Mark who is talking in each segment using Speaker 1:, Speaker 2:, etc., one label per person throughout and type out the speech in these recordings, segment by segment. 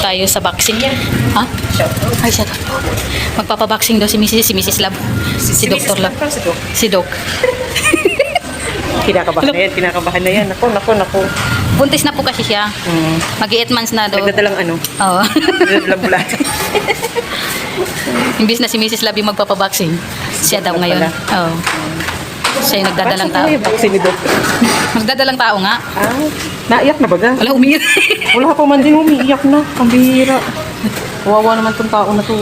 Speaker 1: Tayo sa vaccine. Ha? Ay, siya. Magpapaboxing daw si Mrs. Lab. Si Dr. Lab. Si Doc.
Speaker 2: Kinakabahan na yan. Naku.
Speaker 1: Buntis na po kasi siya. Mag-8 months na daw.
Speaker 2: Nagdadalang ano?
Speaker 1: Oo.
Speaker 2: Nagdadalang bulat.
Speaker 1: Imbis na si Mrs. Lab yung magpapaboxing, siya daw ngayon. Oo. Siya yung nagdadalang tao.
Speaker 2: Vaccine ni Doc.
Speaker 1: Nagdadalang tao nga.
Speaker 2: Naiyak na baga?
Speaker 1: Wala, umiyak.
Speaker 2: Wala pa man din umiiyak na. Ang bihira. Kawawa naman tong tao na to.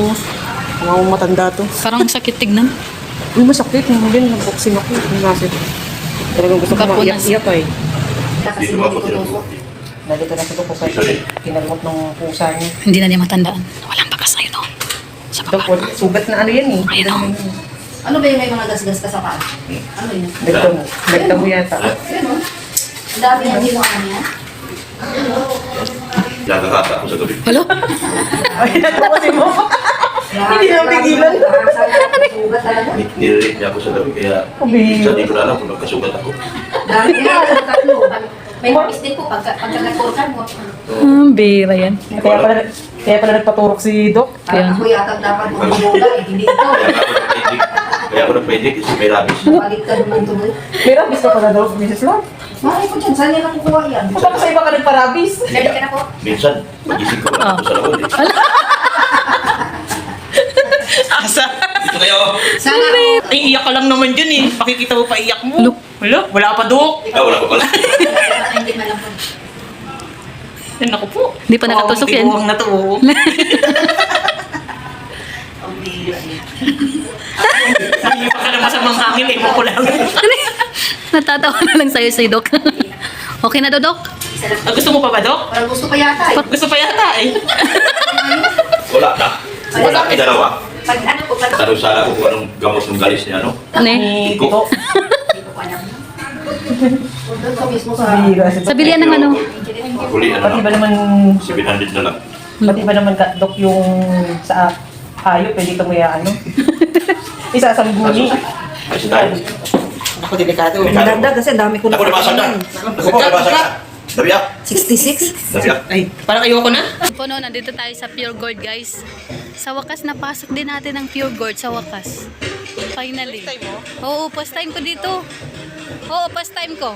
Speaker 2: Kawawa matanda to.
Speaker 1: Parang sakit tignan.
Speaker 2: Uy, masakit. Yung din, nag-boxing ako. Nasip. Talagang gusto ko
Speaker 1: Kapunas.
Speaker 2: maiyak-iyak eh.
Speaker 3: Dito ba ako tinutulog?
Speaker 2: Nalito na si Doc kasi kinalmot ng pusa niya.
Speaker 1: Hindi na niya matandaan. Walang bakas na yun, no? Sa
Speaker 2: Doc,
Speaker 1: baba.
Speaker 2: sugat na ano yan eh.
Speaker 1: Ayun, oh.
Speaker 4: Ano ba yung may mga gasgas ka sa paa? Ano yun?
Speaker 2: Nagtamo yata.
Speaker 4: Ano? Dami yan yung ano yan?
Speaker 3: Nakakata ako sa gabi.
Speaker 1: Halo?
Speaker 2: Ay, natawa si mo. Hindi na pigilan.
Speaker 4: Sugat talaga.
Speaker 3: Nililip niya ako sa gabi kaya minsan di ko na alam kung nagkasugat ako.
Speaker 4: Dami yan, ano tatlo. May hapis din po pagkagaturkan mo.
Speaker 1: Bira yan.
Speaker 2: Kaya pala nagpaturok si Doc.
Speaker 4: Parang ako yata dapat bumula eh, hindi ito.
Speaker 3: Kaya ako nagpwede kasi may rabis.
Speaker 4: Baliktad naman tuloy.
Speaker 2: May rabis ka pala Doc, Mrs. Love.
Speaker 4: Mari ko dyan, saan niya nakukuha yan?
Speaker 2: Baka sa iba ka nagparabis.
Speaker 4: Ready ka na po?
Speaker 3: Minsan, magising ko na ako sa lawal eh.
Speaker 2: Asa?
Speaker 3: Dito kayo!
Speaker 4: Sana ako.
Speaker 2: Ay, iyak ka lang naman dyan eh. Pakikita mo pa iyak mo. Wala pa Doc.
Speaker 3: Wala ko pala.
Speaker 4: Hindi man lang po.
Speaker 2: Yan ako po.
Speaker 1: Hindi pa nakatusok yan.
Speaker 2: Kawawang na to.
Speaker 4: Ang bihira eh.
Speaker 2: Hindi pa ka naman sa mga hangin eh. Mo ko lang.
Speaker 1: Natatawa na lang sa'yo si Doc. Okay na daw, Doc?
Speaker 4: Isa lang.
Speaker 2: Gusto mo pa ba Doc?
Speaker 4: Parang gusto pa yata eh.
Speaker 2: Gusto pa yata eh.
Speaker 3: Wala na. Wala kay dalawa.
Speaker 4: Pag ano po, pag
Speaker 3: Tanong sana ko kung anong gamot ng galis niya, ano?
Speaker 1: Ano eh?
Speaker 2: Ni
Speaker 3: Iko.
Speaker 2: Tito.
Speaker 4: hindi ko pa alam. Doon ko mismo sa...
Speaker 1: Sa bilihan ng ano?
Speaker 3: Huli, ano
Speaker 2: Pati ba
Speaker 3: na?
Speaker 2: naman,
Speaker 3: 700 na lang.
Speaker 2: pati ba naman Doc yung sa hayop, pwede ka mo ano? Isa sa buni.
Speaker 3: Ay, sa tayo.
Speaker 2: Ako delikado.
Speaker 3: Delikado.
Speaker 4: kasi dami ko
Speaker 3: Ako nabasag na. Ako po, nabasag na. Dabi ah.
Speaker 4: 66?
Speaker 3: Dabi ah.
Speaker 2: Ay, parang ayoko na.
Speaker 1: Puno, nandito tayo sa Pure Gold, guys. Sa wakas, napasok din natin ang Pure Gold sa wakas. Finally. Oo, first time ko dito. Oo, first time ko.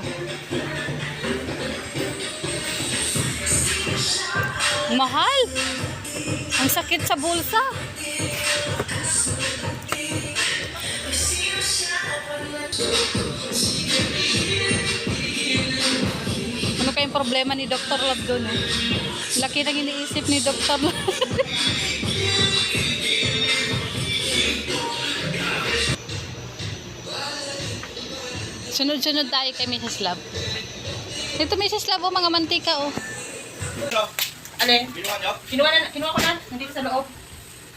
Speaker 1: Mahal. Ang sakit sa bulsa. Ano kayong problema ni Dr. Love doon? Eh? Laki nang iniisip ni Dr. Love. Sunod-sunod tayo kay Mrs. Love. Ito Mrs. Love, oh, mga mantika, oh.
Speaker 2: Alin?
Speaker 3: Binuha niyo?
Speaker 2: Kinuha ko na. Nandito sa loob.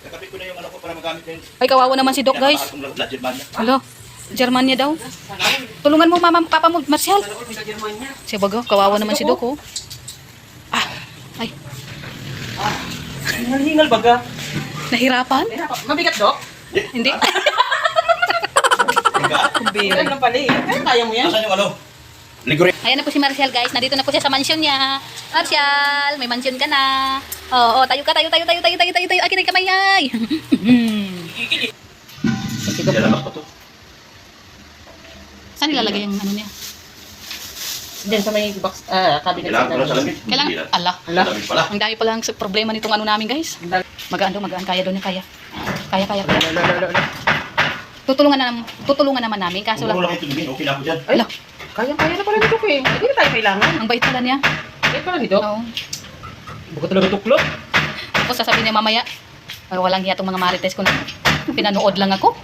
Speaker 3: Kakapit ko na yung ano ko para magamit din.
Speaker 1: Ay, kawawa naman si Doc, guys. Hello, Germania daw. Tulungan mo, mama, papa mo, Marcial. Siya bago, kawawa naman si Doc, oh. Ay,
Speaker 2: Hingal baga.
Speaker 1: nahirapan?
Speaker 2: Mabigat Doc?
Speaker 1: Hindi.
Speaker 2: Kumbira. Ano pala eh. Kaya mo yan?
Speaker 3: Nasaan yung ano? Ligure.
Speaker 1: Ayan na po si Marcial, guys. Nandito na po siya sa mansion niya. Marcial, may mansion ka na. Oo, tayo ka, tayo. Akin ay kamay, ay.
Speaker 3: Lalabas pa to.
Speaker 1: Saan nilalagay yung ano niya?
Speaker 2: Diyan sa may box, cabinet.
Speaker 3: Kailangan ko lang sa lamig.
Speaker 1: Kailangan,
Speaker 3: Hindi na.
Speaker 1: ala.
Speaker 3: Lamig pala.
Speaker 1: Ang dami pala ang problema nitong ano namin, guys. Magaan. Kaya daw niya, kaya. Kaya. Tutulungan naman namin, kaso lang.
Speaker 3: Kung wala kayo tulungin, okay na ako dyan.
Speaker 1: Ala,
Speaker 2: Kaya na pala ni Doc eh. Hindi na tayo kailangan.
Speaker 1: ang bait pala niya.
Speaker 2: Kaya pala ni Doc.
Speaker 1: Oo.
Speaker 2: Buka talaga tuklop.
Speaker 1: Ako sasabihin niya mamaya, walang hiya itong mga marites ko na. Pinanood lang ako.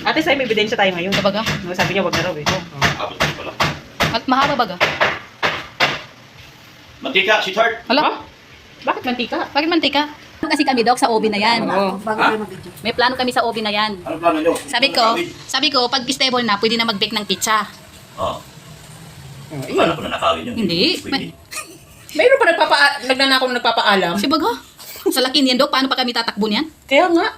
Speaker 2: Ate, sa'yo may ebidensya tayo ngayon.
Speaker 1: Sabaga,
Speaker 2: Sabi niya, wag na raw eh.
Speaker 3: Abot ko pala.
Speaker 1: at mahaba baga.
Speaker 3: Mantika, sweetheart.
Speaker 1: Hala,
Speaker 2: Ha? Bakit mantika?
Speaker 1: bakit mantika? Kasi kami, Doc, sa OB na yan.
Speaker 2: Oo.
Speaker 4: Bago tayo mag-video.
Speaker 1: May plano kami sa OB na yan.
Speaker 3: Ano plano nyo?
Speaker 1: Sabi ko, pag stable na, pwede na mag-bake ng pizza.
Speaker 3: Oo.
Speaker 2: Ayun.
Speaker 3: Paano ko na nakawin yun?
Speaker 1: Hindi.
Speaker 3: Pwede.
Speaker 2: Mayroon pa nagnanakaw na nagpapaalam.
Speaker 1: Si baga, sa laki niyan, Doc, paano pa kami tatakbo niyan?
Speaker 2: Kaya nga.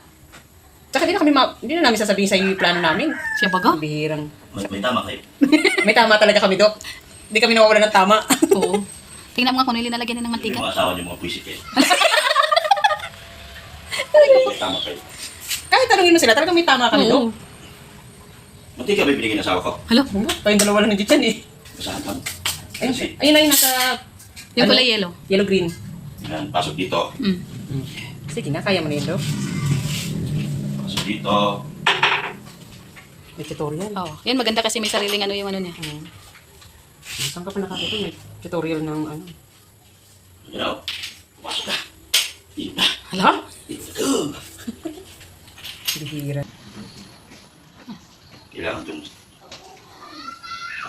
Speaker 2: Tsaka hindi na namin sasabihin sa yung plano namin.
Speaker 1: Siya baga?
Speaker 2: Bihirang.
Speaker 3: May tama kayo.
Speaker 2: May tama talaga kami, Doc. Hindi kami nawawala ng tama.
Speaker 1: Oo. Tingnan mo nga kung nilalagyan niya ng
Speaker 3: Yung
Speaker 1: mantika.
Speaker 3: mga asawa niyo, mga puisit kayo. tama kayo.
Speaker 2: Kahit tanungin mo sila, talagang may tama kami,
Speaker 1: Oo.
Speaker 2: Dok.
Speaker 3: Munti ka bibigyan ng asawa ko.
Speaker 1: Hello?
Speaker 2: Kayong dalawa lang nandiyan eh.
Speaker 3: Basahan pa.
Speaker 2: Ayun,
Speaker 3: Kasi,
Speaker 2: ayun na yung nasa
Speaker 1: Yung
Speaker 2: Ano?
Speaker 1: kulay yellow.
Speaker 2: yellow-green.
Speaker 3: yan, pasok dito.
Speaker 1: Mm.
Speaker 2: Sige na, kaya mo na yun, Dok.
Speaker 3: Pasok dito.
Speaker 2: May tutorial.
Speaker 1: Oo. Yan, maganda kasi may sariling ano yung ano niya.
Speaker 2: Saan ka pa nakakita? May tutorial ng ano.
Speaker 3: Yan o. Pumasok ka. Yun na.
Speaker 2: Hala?
Speaker 3: Yun na to.
Speaker 2: Bihira.
Speaker 3: Kailangan itong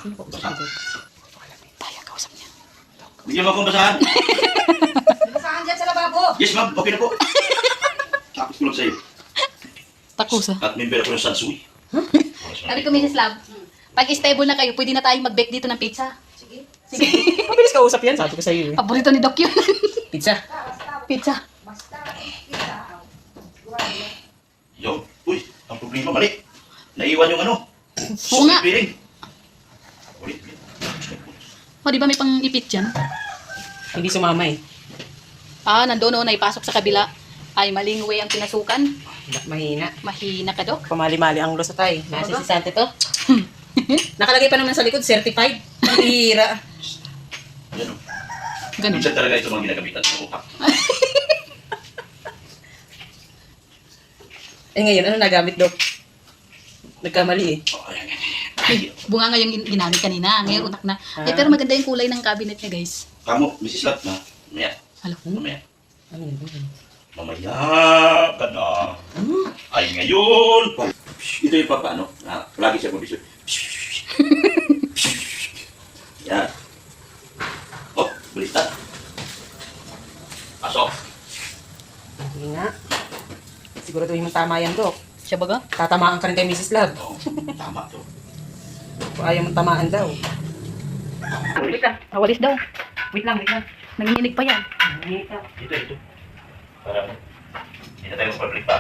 Speaker 2: Sino po ba?
Speaker 1: Tayo, kausap niya.
Speaker 3: bigyan mo akong basahan.
Speaker 4: Basahan dyan sa lababo.
Speaker 3: Yes, ma'am. Okay na po. Tapos ko lang sa'yo.
Speaker 1: Takusa.
Speaker 3: At member ako ng Sansui.
Speaker 1: Sabi ko, Mrs. Love, pag stable na kayo, pwede na tayong mag-bake dito ng pizza.
Speaker 4: Sige.
Speaker 2: Mabilis ka usap yan, sabi ko sa'yo eh.
Speaker 1: Paborito ni Doc yun.
Speaker 2: Pizza.
Speaker 1: Pizza.
Speaker 4: Basta kita.
Speaker 3: Yo, uy, ang problema mali. Naiwan yung ano.
Speaker 1: Oo nga.
Speaker 3: Piring. Ulit.
Speaker 1: O, di ba may pang-ipit dyan?
Speaker 2: Hindi sumama eh.
Speaker 1: Ah, nandoon na ipasok sa kabila. Ay, maling way ang pinasukan.
Speaker 2: Mahina.
Speaker 1: Mahina ka, Doc.
Speaker 2: Pamali-mali ang lusa tayo. Nasisisante to. Nakalagay pa naman sa likod, certified. Bihira.
Speaker 3: Yan o.
Speaker 1: Ganun.
Speaker 3: Minsan talaga ito mga ginagamitan sa utak.
Speaker 2: Eh ngayon, ano nagamit, Dok? Nagkamali eh.
Speaker 3: Oh, ayan, ayan.
Speaker 1: Ay, bunga nga yung ginamit kanina. Ngayon, utak na. Eh, pero maganda yung kulay ng cabinet niya, guys.
Speaker 3: Kamu, Mrs. Lat na. Mamaya.
Speaker 1: Halo.
Speaker 3: Mamaya.
Speaker 2: Ano yun?
Speaker 3: Mamaya ka na. Ay, ngayon. Ito yung papaano. Lagi siya kondisyon. Yan. Oh, balita. Pasok.
Speaker 2: Hindi nga. Siguraduhin mo tama yan, Dok.
Speaker 1: Siya baga?
Speaker 2: Tatamaan ka rin kay Mrs. Love.
Speaker 3: Oh, tama to.
Speaker 2: Kung ayaw mong tamaan daw.
Speaker 1: Wait lang. Nawalis daw.
Speaker 2: Wait lang.
Speaker 1: Nanginginig pa yan.
Speaker 3: Ito. Para hindi na tayo mag-public pa.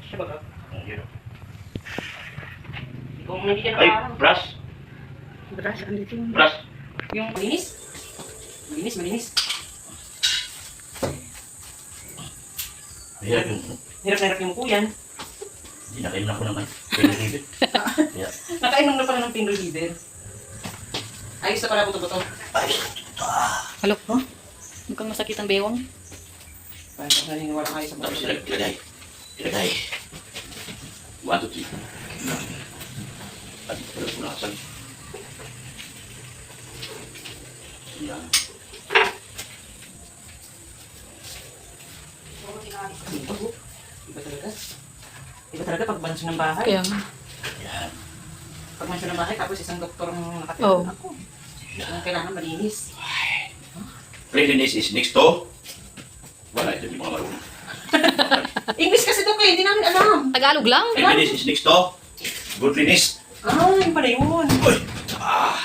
Speaker 2: Siya ba ka?
Speaker 3: Yun.
Speaker 2: Ikaw mong nandito
Speaker 3: Ay, brush.
Speaker 1: Brush, andito yung...
Speaker 3: Brush.
Speaker 2: Yung malinis? Malinis.
Speaker 3: Mahirap yung...
Speaker 2: Hirap na hirap yung kuyan.
Speaker 3: Hindi na kayo na ako naman. Pwede rin. Yeah.
Speaker 2: Nakainom na pala ng pinro leader. Ayos na pala buto-buto.
Speaker 3: Ay,
Speaker 1: Halo. Huh? Mukhang masakit ang bewang.
Speaker 2: Parang kung naniniwala kayo sa
Speaker 3: tapos
Speaker 2: buto.
Speaker 3: ilagay. 1, 2, 3. At pala punasan. Yan.
Speaker 2: Iba talaga. Iba talaga pag bansyo ng bahay.
Speaker 1: Kaya nga.
Speaker 3: Yan.
Speaker 2: Pag bansyo ng bahay, tapos isang doktor ang nakatira.
Speaker 1: Oo.
Speaker 2: Ako. Ang kailangan malinis.
Speaker 3: Cleanliness is next to... Wala ito yung mga marunong.
Speaker 2: English kasi Dok eh, hindi namin alam.
Speaker 1: Tagalog lang.
Speaker 3: Cleanliness is next to... Goodliness.
Speaker 2: Ah, yun pala yun.
Speaker 3: Uy! Ah!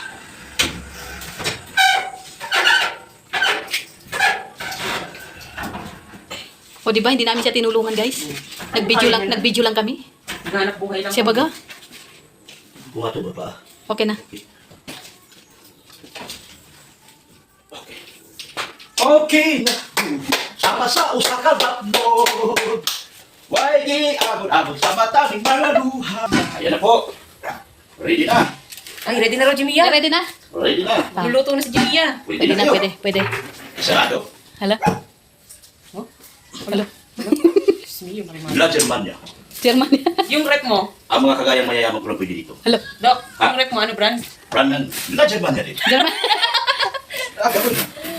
Speaker 1: O, di ba? Hindi namin siya tinulungan, guys. Nag-video lang kami.
Speaker 2: Naghanap buhay lang.
Speaker 1: Siya baga?
Speaker 3: Buha to ba pa?
Speaker 1: Okay na.
Speaker 3: Okay. Okay na. Sama sa usa ka batlod. Why di abot-abot sa mataming mga luha. Ayan na po. Ready na.
Speaker 2: Ay, ready na raw, Jimia.
Speaker 1: Ready na?
Speaker 3: Ready na.
Speaker 2: Luluto na si Jimia.
Speaker 3: Pwede
Speaker 1: Pwede
Speaker 3: na
Speaker 1: na,
Speaker 3: kayo.
Speaker 1: pwede.
Speaker 3: Sarado.
Speaker 1: Hala?
Speaker 2: Oh?
Speaker 1: Halo?
Speaker 2: Smee, yung marimari.
Speaker 3: Mula Germania.
Speaker 1: Chairman niya.
Speaker 2: Yung rep mo,
Speaker 3: Ang mga kagayang mayayaman ko lang pwede dito.
Speaker 1: Halo?
Speaker 2: Dok, yung rep mo, ano brand?
Speaker 3: Brand ng Mula Germania din.
Speaker 1: Chairman.
Speaker 3: Ah, ganun.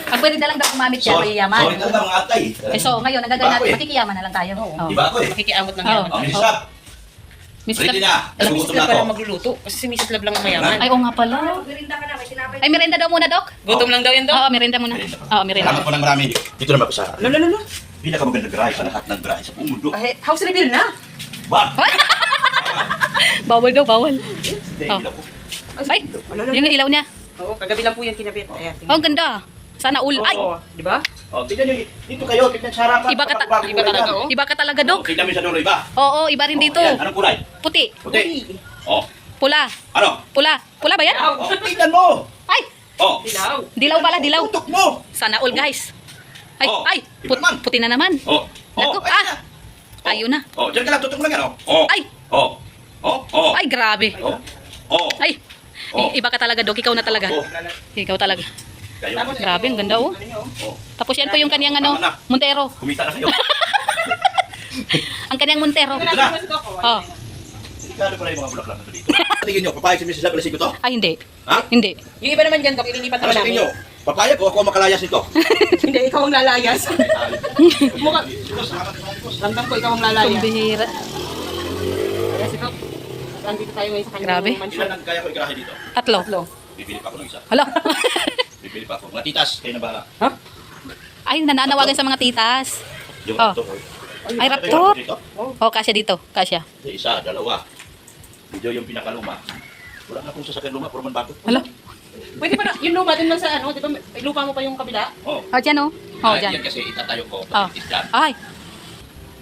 Speaker 1: Pag pwede na lang daw kumamit siya,
Speaker 3: Sorry
Speaker 1: mayayaman.
Speaker 3: talaga mga atay.
Speaker 1: Eh, so, ngayon, ang gagawin
Speaker 3: Iba ako
Speaker 1: natin,
Speaker 3: eh.
Speaker 1: makikiyaman na lang tayo.
Speaker 2: Oo.
Speaker 1: Oh.
Speaker 3: Di ba ako eh?
Speaker 2: Makikiamot ng
Speaker 1: Oo.
Speaker 2: yaman.
Speaker 3: Oh, Miss Lab.
Speaker 1: Miss
Speaker 3: Ready
Speaker 1: Lab.
Speaker 3: na.
Speaker 2: Alam, Mrs.
Speaker 3: Nagugutom na
Speaker 2: Lab
Speaker 3: ako.
Speaker 2: pala magluluto. Kasi si Mrs. Lab lang ang mayaman.
Speaker 1: Ay, oo nga pala.
Speaker 4: Merinda ka na, may tinapay.
Speaker 1: Ay, merenda daw muna, Dok.
Speaker 2: Gutom lang daw yan, Dok.
Speaker 1: Oo, merenda muna. Oo, merenda.
Speaker 3: Salamat po ng marami. Dito naman ako sa
Speaker 2: Lolo.
Speaker 3: pinakamagandang garahe sa lahat ng garahe sa buong mundo.
Speaker 2: Ay, house reveal na.
Speaker 3: Bang!
Speaker 1: Bawal daw, bawal.
Speaker 3: Hindi,
Speaker 1: Oh.
Speaker 3: ilaw po.
Speaker 1: Ay, yung ilaw niya.
Speaker 2: Oo, kagabi lang po yan kinabit. Ayan,
Speaker 1: Oh, ang ganda. Sana all. Ay,
Speaker 2: Oo, di ba?
Speaker 3: Oh, tignan nyo. Dito kayo, tignan sa harapan.
Speaker 1: Iba ka
Speaker 3: Iba
Speaker 2: talaga, oh.
Speaker 1: iba ka talaga, Dok.
Speaker 3: Tignan mo sa dulo, iba.
Speaker 1: Oo, iba rin dito.
Speaker 3: Ayan, anong kulay?
Speaker 1: Puti.
Speaker 3: Puti. Oh,
Speaker 1: Pula.
Speaker 3: ano?
Speaker 1: Pula. Pula ba yan?
Speaker 3: Oh, tignan mo.
Speaker 1: Ay,
Speaker 3: Oh,
Speaker 2: Dilaw.
Speaker 1: dilaw pala, dilaw.
Speaker 3: tutok mo.
Speaker 1: Sana all, guys. Ay,
Speaker 3: Oh,
Speaker 1: ay,
Speaker 3: iba naman.
Speaker 1: puti na naman.
Speaker 3: Oh,
Speaker 1: Naku,
Speaker 3: ayan na.
Speaker 1: Ay, Layo na.
Speaker 3: Oh, diyan ka lang, tutok lang yan, oh. Oh.
Speaker 1: Ay!
Speaker 3: Oh. Oh, oh.
Speaker 1: Ay, grabe.
Speaker 3: Oh. Oh.
Speaker 1: Ay!
Speaker 3: Oh.
Speaker 1: Iba ka talaga, Dok. Ikaw na talaga.
Speaker 3: Oh.
Speaker 1: Ikaw talaga.
Speaker 3: Kayo.
Speaker 1: Grabe, ang ganda, oh.
Speaker 3: Oh.
Speaker 1: Tapos yan po yung kanyang ano, Montero.
Speaker 3: Kumita na kayo.
Speaker 1: Ang kanyang Montero.
Speaker 3: Ito na.
Speaker 1: Oh.
Speaker 3: Delikado pala yung mga bulaklak na ito dito. Tingin nyo, papayag si Mrs. Lab, alasing ko to?
Speaker 1: Ay, hindi.
Speaker 3: Ha?
Speaker 1: Hindi.
Speaker 2: Yung iba naman dyan, Dok, ililipat naman
Speaker 3: Alasing
Speaker 2: namin.
Speaker 3: nyo, papayag ko, ako ang makalayas nito.
Speaker 2: Hindi, ikaw ang lalayas. Mukha. Ramdam ko, ikaw ang lalayas.
Speaker 1: Kumbihira.
Speaker 2: Kasi Dok, nandito tayo ngayon sa kanyang
Speaker 1: Grabe.
Speaker 2: mansion.
Speaker 3: Ilan ang kaya ko igarahe dito?
Speaker 1: 3.
Speaker 3: Bibili pa ako ng isa.
Speaker 1: Hala.
Speaker 3: Bibili pa ako. Mga titas, kayo na bahala.
Speaker 2: Ha?
Speaker 1: Ay, nananawagan sa mga titas.
Speaker 3: Yung
Speaker 1: Oh.
Speaker 3: raptor.
Speaker 1: Ay, raptor.
Speaker 3: Dito.
Speaker 1: Oh, kasya dito. Kasya.
Speaker 3: Isa, dalawa. Video yung pinakaluma. Wala na akong sasakyan luma, puro man bago.
Speaker 1: Hala.
Speaker 2: Pwede pa na, yung lupa din lang sa ano, di ba, may lupa mo pa yung kabila?
Speaker 3: Oh.
Speaker 1: Oh, dyan, oh. Oh,
Speaker 3: Ah,
Speaker 1: dyan.
Speaker 3: yan kasi itatayo ko,
Speaker 1: Oh.
Speaker 3: facilities dyan.
Speaker 1: Ay,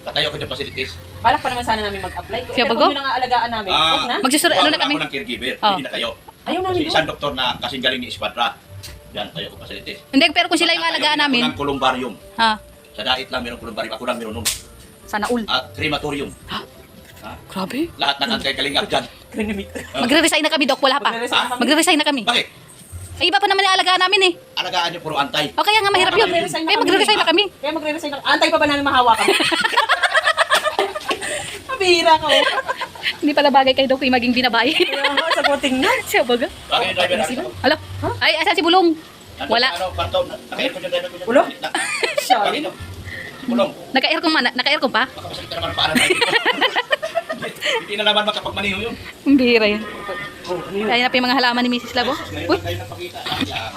Speaker 3: Tatayo ko dyan facilities.
Speaker 2: Balak pa naman sana namin mag-apply.
Speaker 1: Siya
Speaker 2: Pero
Speaker 1: bago?
Speaker 2: kung yun ang aalagaan namin, huwag na.
Speaker 1: Magsusuri, ano na
Speaker 3: Wala
Speaker 1: kami?
Speaker 3: ako ng caregiver,
Speaker 1: Oh.
Speaker 3: hindi na kayo.
Speaker 2: Ayaw
Speaker 3: Kasi
Speaker 2: namin doon.
Speaker 3: isang doktor na kasing galing ni Esquadra. Yan, tayo ko facilities.
Speaker 1: Hindi, pero kung sila yung alagaan namin.
Speaker 3: Ako ng columbarium.
Speaker 1: Ah,
Speaker 3: Sa dait lang meron columbarium, ako lang meron nun.
Speaker 1: sana all.
Speaker 3: At crematorium.
Speaker 1: Grabe.
Speaker 3: Lahat ng antay-kalingap dyan.
Speaker 1: Magre-resign na kami, Dok. Wala pa. Magre-resign na kami.
Speaker 3: Bakit?
Speaker 1: Ay, iba pa naman yung alagaan namin eh.
Speaker 3: Alagaan niyo puro antay.
Speaker 1: O kaya nga mahirap yun. Kaya magre-resign na kami.
Speaker 2: Kaya magre-resign na. Antay pa ba namin mahawa kami? Mabihira ka, oh.
Speaker 1: Hindi pala bagay kay Dok yung maging binabae.
Speaker 2: Kaya nga, sagutin na.
Speaker 1: Siya baga.
Speaker 3: Bakit yung driver natin?
Speaker 1: Alo? Ay, asan si Bulong? Wala.
Speaker 3: Ano, pantaon na. Naka-aircon yung driver ko dyan.
Speaker 2: Ulo?
Speaker 3: Siya. Bakit no? Bulong.
Speaker 1: Naka-aircon pa?
Speaker 3: Makapasakit ka naman ang paanan natin. Hindi na naman makapagmaniho yun.
Speaker 1: Ang bihira yan. Kaya na pa yung mga halaman ni Mrs. Labo.
Speaker 3: Ngayon
Speaker 1: Uy,
Speaker 3: lang kayo napakita. Ayan.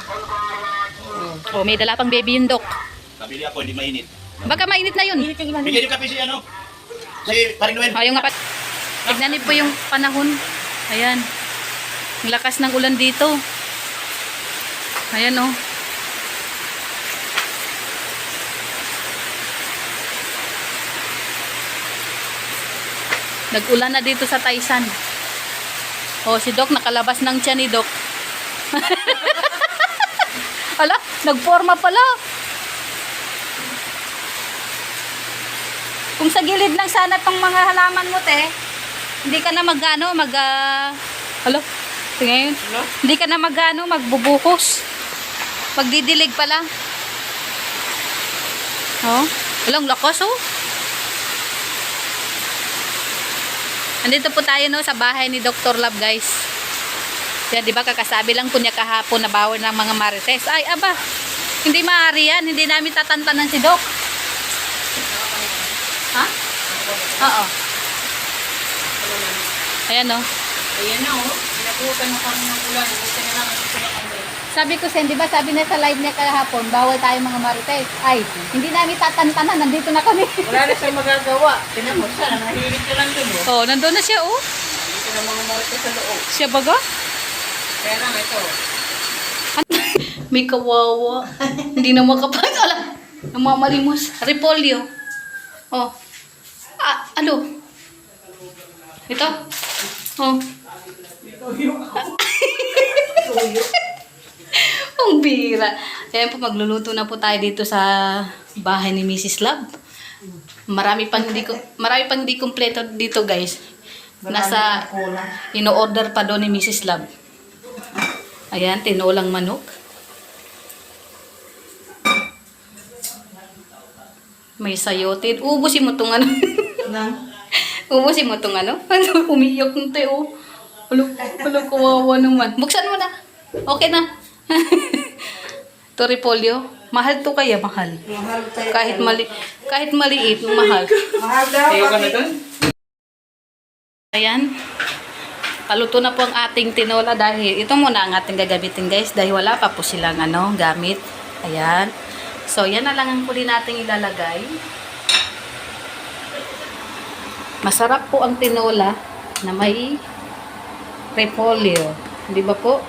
Speaker 1: oh, may dala pang baby yung Dok.
Speaker 3: Nabili ako, hindi mainit.
Speaker 1: Baka mainit na yun.
Speaker 3: Bigyan yung kape si ano? Si Paring Noel.
Speaker 1: Ayaw nga pa. Tignan niyo po yung panahon. Ayan. Ang lakas ng ulan dito. Ayan oh. Nag-ulan na dito sa Taisan. Oh, si Doc nakalabas ng tiyan ni Doc. Ala, nagforma pala. Kung sa gilid lang sana tong mga halaman mo, te, hindi ka na alo, tingnan yun. Hindi ka na magbubukos. Magdidilig pala. Oh, walang lakas, oh. Andito po tayo, no, sa bahay ni Dr. Love, guys. Yan, di ba, kakasabi lang po niya kahapon na bawal ng mga marites. Ay, aba, hindi maaari yan. Hindi namin tatantanan si Doc. Ha? Oo. Ayan, no.
Speaker 2: Ayan na, oh. Pinabutan na kami ng ulan. Buti na lang. Gusto na kami.
Speaker 1: Sabi ko, Sen, di ba, sabi na sa live niya kahapon, bawal tayo mga marites. Ay, hindi namin tatantanan. Nandito na kami.
Speaker 2: Wala na siyang magagawa. Tinan mo siya, nahihilig ka lang dun, oh.
Speaker 1: Oh, nandun na siya, oh.
Speaker 2: Dito na mga marites sa loob.
Speaker 1: Siya baga?
Speaker 2: Kaya lang, ito.
Speaker 1: May kawawa. Hindi na makapag-alam. Namamalimos. Repolyo. Oh. Ah, ano? Ito? Oh. Ang bira. Ayan po, magluluto na po tayo dito sa bahay ni Mrs. Love. Marami pang hindi kumpleto dito, guys. Nasa ino-order pa doon ni Mrs. Love. Ayan, tinolang manok. May sayote. Ubusin mo itong ano. Ubusin mo itong ano. Umiyak ng teo. Wala, kawawa naman. Buksan mo na. Okay na. Ito, repolyo. Mahal to kaya, mahal. Kahit maliit, mahal.
Speaker 2: Mahal daw. Ayaw ka na dun?
Speaker 1: Ayan. Paluto na po ang ating tinola dahil ito muna ang ating gagamitin, guys, dahil wala pa po silang gamit. Ayan. So, yan na lang ang huli nating ilalagay. Masarap po ang tinola na may repolyo. Di ba po?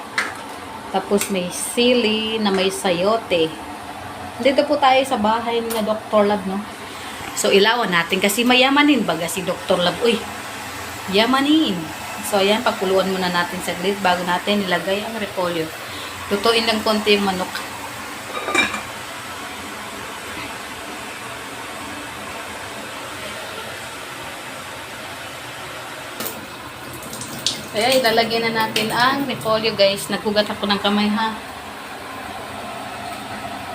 Speaker 1: Tapos may sili na may sayote. Dito po tayo sa bahay ni Dr. Love, no? So, ilawan natin kasi mayamanin baga si Dr. Love. Uy, yamanin. So, ayan, pakuluan muna natin saglit bago natin ilagay ang repolyo. Lutuin lang konti yung manok. Kaya ilalagay na natin ang repolyo guys. Nagkugat ako ng kamay ha.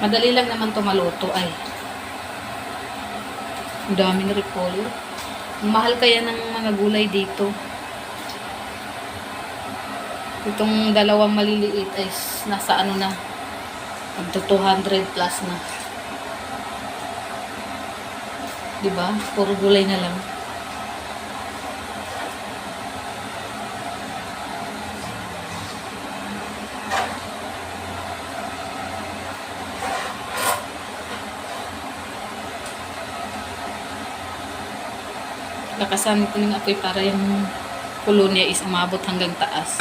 Speaker 1: Madali lang naman to maluto ay. Ang dami ng repolyo. Ang mahal kaya ng mga gulay dito. Itong dalawang maliliit ay nasa ano na. Up to 200 plus na. Diba? Puro gulay na lang. Kakasamin ko ng apoy para yung kolonya is umabot hanggang taas.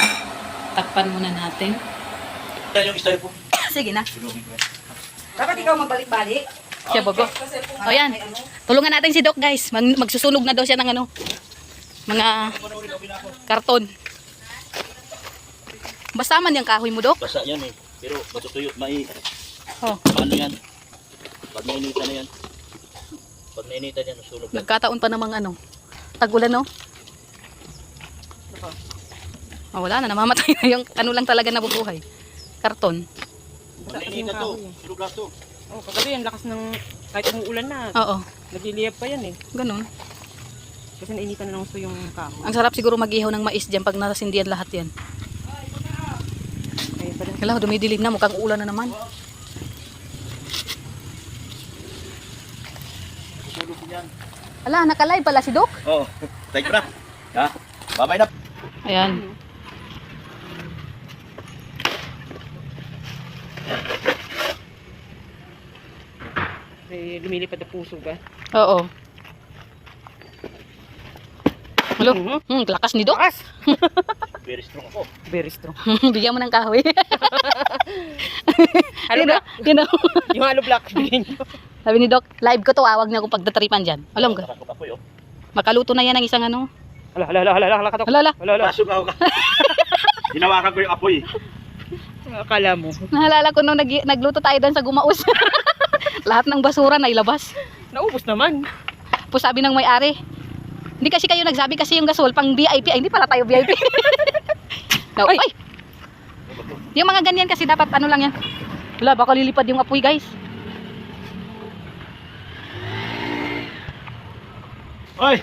Speaker 1: Takpan muna natin.
Speaker 3: Yan yung style po.
Speaker 1: Sige na.
Speaker 4: Dapat ikaw magbalik-balik.
Speaker 1: Siya bago. O yan. Tulungan natin si Doc guys. Magsusunog na daw siya ng ano. Mga karton. Basta man yung kahoy mo, Doc.
Speaker 3: Basa yan eh. Pero matutuyo.
Speaker 1: Oh.
Speaker 3: Ano yan? Pag nainitan na yan. Pag nainitan yan, masunog yan.
Speaker 1: Nagkataon pa namang ano. Tag-ulan, no? Oh, wala na. Namamatay na yung ano lang talaga nabubuhay. Karton.
Speaker 3: Pag nainitan to, sunog lang to.
Speaker 2: Oh, kagabi ang lakas ng kahit umuulan na.
Speaker 1: Oo.
Speaker 2: Nagliliyab pa yan eh.
Speaker 1: Ganun.
Speaker 2: Kasi nainitan na ng gusto yung kahoy.
Speaker 1: Ang sarap siguro mag-ihaw ng mais dyan pag nasindihan lahat yan.
Speaker 2: Ayun pa rin.
Speaker 1: Kailangan dumidilim na. Mukhang ulan na naman.
Speaker 3: Sunog yan.
Speaker 1: Ala, naka-live pala si Doc.
Speaker 3: Oo. Thank you na. Ha? Bye-bye na.
Speaker 1: Ayan.
Speaker 2: Lumilipad na puso ba?
Speaker 1: Oo. Hello? Lakas ni Doc.
Speaker 3: Very strong ako.
Speaker 2: Very strong.
Speaker 1: Bigyan mo ng kahoy.
Speaker 2: Halo
Speaker 1: You know,
Speaker 2: block.
Speaker 1: you know.
Speaker 2: Yung halo block. Bigyan nyo.
Speaker 1: Sabi ni Doc, live ko to, wag niya ako pagtatripan dyan. Alam ka,
Speaker 3: Nakakot ako yun.
Speaker 1: makaluto na yan ng isang ano.
Speaker 2: Hala, hala, hala, hala, hala, katok.
Speaker 1: Hala, hala.
Speaker 2: Hala, hala.
Speaker 3: Pasok ako ka. Hinawakan ko yung apoy.
Speaker 2: Akala mo.
Speaker 1: Nahalala ko nung nagluto tayo doon sa Gumaus. Lahat ng basura na ilabas.
Speaker 2: Naubos naman.
Speaker 1: Tapos sabi ng may-ari, hindi kasi kayo nagsabi kasi yung gasol pang VIP. Ay, hindi pala tayo VIP. No, ay! Yung mga ganyan kasi dapat ano lang yan. Wala, baka lilipad yung apoy guys.
Speaker 3: Oy!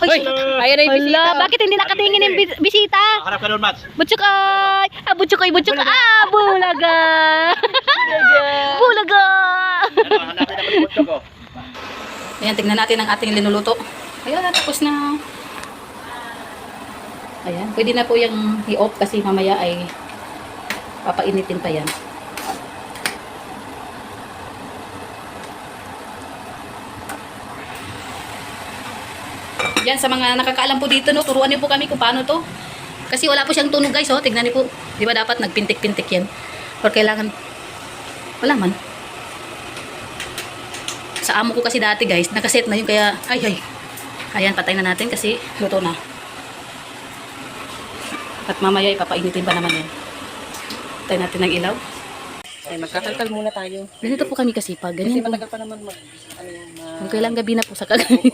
Speaker 1: Ay,
Speaker 2: Ayan na yung bisita.
Speaker 1: hala, bakit hindi nakatingin yung bisita?
Speaker 3: Harap ka doon, Mats.
Speaker 1: Butchukay! Ah, butchukay, butchukay! Ah, bulaga! Bulaga!
Speaker 3: Ano, hanapin naman yung butso ko.
Speaker 1: Ayan, tignan natin ang ating linuluto. Ayan, tapos na. Ayan, pwede na po yung i-off kasi mamaya ay papainitin pa yan. Yan, sa mga nakakaalam po dito, no, turuan niyo po kami kung paano to. Kasi wala po siyang tunog guys, oh. Tignan niyo po. Di ba dapat nagpintik-pintik yan? Or kailangan, wala man. Sa amo ko kasi dati guys, nakaset na yun kaya, ay. Ayan, patay na natin kasi luto na. At mamaya ipapainitin pa naman yan. Patay natin ng ilaw.
Speaker 2: Ay, magkakalkal muna tayo.
Speaker 1: Ganito po kami kasipag.
Speaker 2: Kasi
Speaker 1: Ganyan po.
Speaker 2: matagal pa naman
Speaker 1: Kung kailan gabi na po sa kagabi.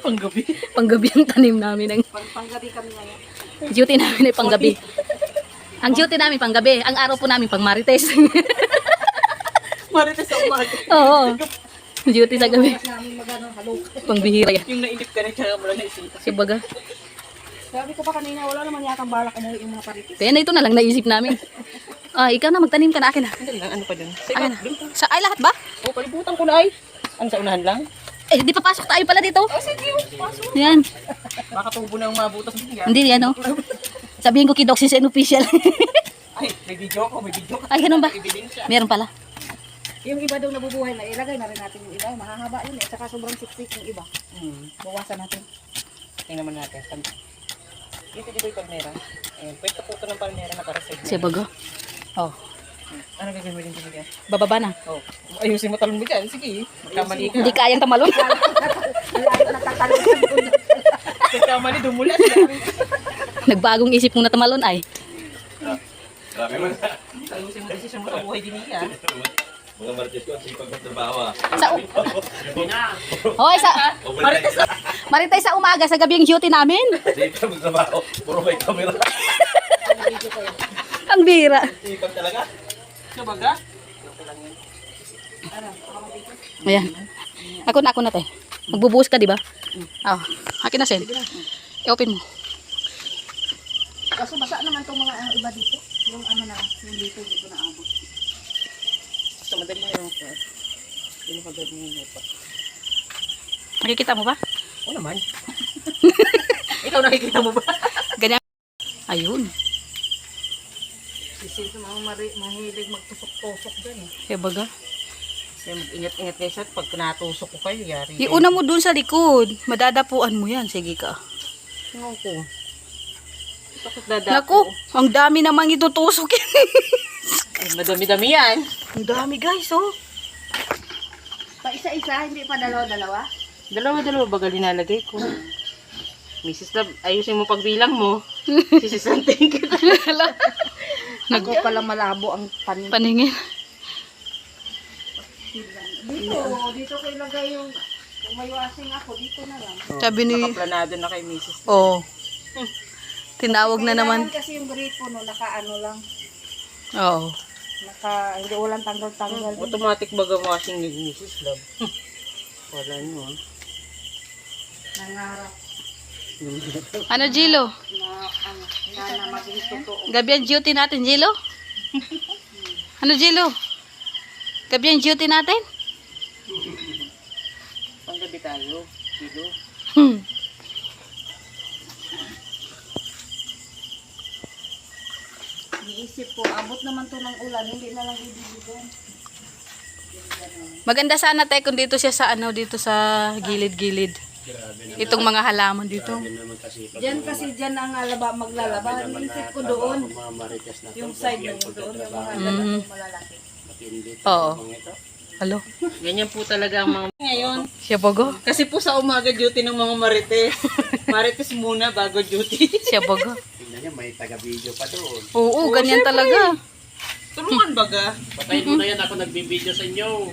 Speaker 2: panggabi.
Speaker 1: Panggabi ang tanim namin.
Speaker 4: Panggabi kami ngayon.
Speaker 1: Duty namin ay panggabi. Ang duty namin panggabi. Ang araw po namin pang marites.
Speaker 2: Marites sa umaga.
Speaker 1: Oo. Duty sa gabi.
Speaker 4: Namin magano halok.
Speaker 1: Pangbihira yan.
Speaker 2: Yung nainip ka na siya mo lang naisip.
Speaker 1: Kasi baga.
Speaker 4: Sabi ko pa kanina, wala naman yatang balak umuwi yung mga paritis.
Speaker 1: Kaya na ito na lang naisip namin. Ah, ikaw na magtanim ka na akin na.
Speaker 2: Ano pa dun?
Speaker 1: Akin na. Ay, lahat ba?
Speaker 2: Oh, palibutan ko na ay. Ano sa unahan lang?
Speaker 1: Eh, di papasok tayo pala dito.
Speaker 4: Oh, sige, pasok.
Speaker 1: Yan.
Speaker 2: Baka tubo ng mabutas din yan.
Speaker 1: Hindi yan, oh. Sabihin ko kay Doc since official.
Speaker 2: Ay, may video ko, may video ko.
Speaker 1: Ay, ganun ba?
Speaker 2: Ebidensya.
Speaker 1: Meron pala.
Speaker 4: Yung iba daw nabubuhay na ilagay na rin natin yung iba. Mahahaba yun eh. Saka sobrang siksik yung iba. Bawasan natin.
Speaker 2: Tingnan naman natin. Dito dito yung palmera. Ayun, pwede po ito ng palmera na para sa
Speaker 1: Kasi baga. Oh,
Speaker 2: Ano gagawin mo din dito?
Speaker 1: bababa na.
Speaker 2: Oh, ayusin mo talon mo dyan. Sige, magkamali ka.
Speaker 1: Hindi kayang tamalon.
Speaker 4: Layo nagtatalon sa doon.
Speaker 2: Magkamali, dumulas.
Speaker 1: Nagbagong isip mong na tamalon ay.
Speaker 3: Grabe mo na.
Speaker 2: Ayusin mo desisyon mo sa buhay din niya.
Speaker 3: Mga Marites ko, sipag magtrabaho ah.
Speaker 1: Sa Hoy, sa Maritay sa umaga, sa gabi yung duty namin.
Speaker 3: Sipag magtrabaho. Puro may camera.
Speaker 1: Ang bira.
Speaker 3: Sipag talaga.
Speaker 2: Sabaga?
Speaker 1: Ayan. Ako na te. Magbubuhos ka, di ba? Oh, akin na, Sen. I-open mo.
Speaker 4: Kaso basa naman itong mga iba dito. Yung ano na, yung dito na abot.
Speaker 2: Sa madali na yung pa. Hindi pa gawin mo pa.
Speaker 1: Nakikita mo ba?
Speaker 2: Oo naman. Ikaw nakikita mo ba?
Speaker 1: Ganyan. Ayun.
Speaker 2: Kasi sa mga mahilig magtusok-tusok dyan eh.
Speaker 1: Kaya baga.
Speaker 2: Kaya mag-ingat-ingat kayo sa pag natusok ko kayo, yari.
Speaker 1: Iuna mo dun sa likod. Madadapuan mo yan. Sige ka.
Speaker 2: Tingnan ko. Bakit dadapo?
Speaker 1: Naku, ang dami namang itutusok yan.
Speaker 2: Ay, madami-dami yan.
Speaker 1: Ang dami guys, oh.
Speaker 4: Pa isa-isa, hindi pa dalawa-dalawa.
Speaker 2: Dalawa-dalawa baga linalagay ko. Mrs. Love, ayusin mo pagbilang mo. Sisisantin kita.
Speaker 4: Ako pala malabo ang panin.
Speaker 1: Paningin.
Speaker 4: Dito ko ilagay yung, kung may washing ako, dito na lang.
Speaker 1: Sabi ni,
Speaker 2: Nakaplanado na kay Mrs.
Speaker 1: oh. Tinawag na naman.
Speaker 4: Kailangan kasi yung gripo no, naka-ano lang.
Speaker 1: Oo.
Speaker 4: Hindi walang tanggal-tanggal.
Speaker 2: Automatic baga washing ni Mrs. Love. Wala nyo ah.
Speaker 4: Nangarap
Speaker 1: Ano, Jilo?
Speaker 4: na maging totoo.
Speaker 1: Gabi ang duty natin, Jilo? Ano, Jilo? Gabi ang duty natin?
Speaker 2: Panggabi tayo. Dito.
Speaker 1: Hmm.
Speaker 4: Iniisip ko, abot naman to ng ulan, hindi na lang ibibigyan.
Speaker 1: Maganda sana tayo kung dito siya sa ano, dito sa gilid-gilid. Itong mga halaman dito.
Speaker 4: Diyan kasi dyan ang maglalaba. Iniisip ko doon, yung side na yun doon, yung mga
Speaker 1: Mhm.
Speaker 4: malalaki.
Speaker 1: Oo. Halo?
Speaker 2: Ganyan po talaga ang mga ngayon.
Speaker 1: Siya bago?
Speaker 2: Kasi po sa umaga duty ng mga Marites. Marites muna bago duty.
Speaker 1: Siya bago?
Speaker 3: Tingnan niya, may taga-video pa doon.
Speaker 1: Oo, ganyan talaga.
Speaker 2: Tulungan baga.
Speaker 3: Patayin mo na yan, ako nagbibideo sa inyo.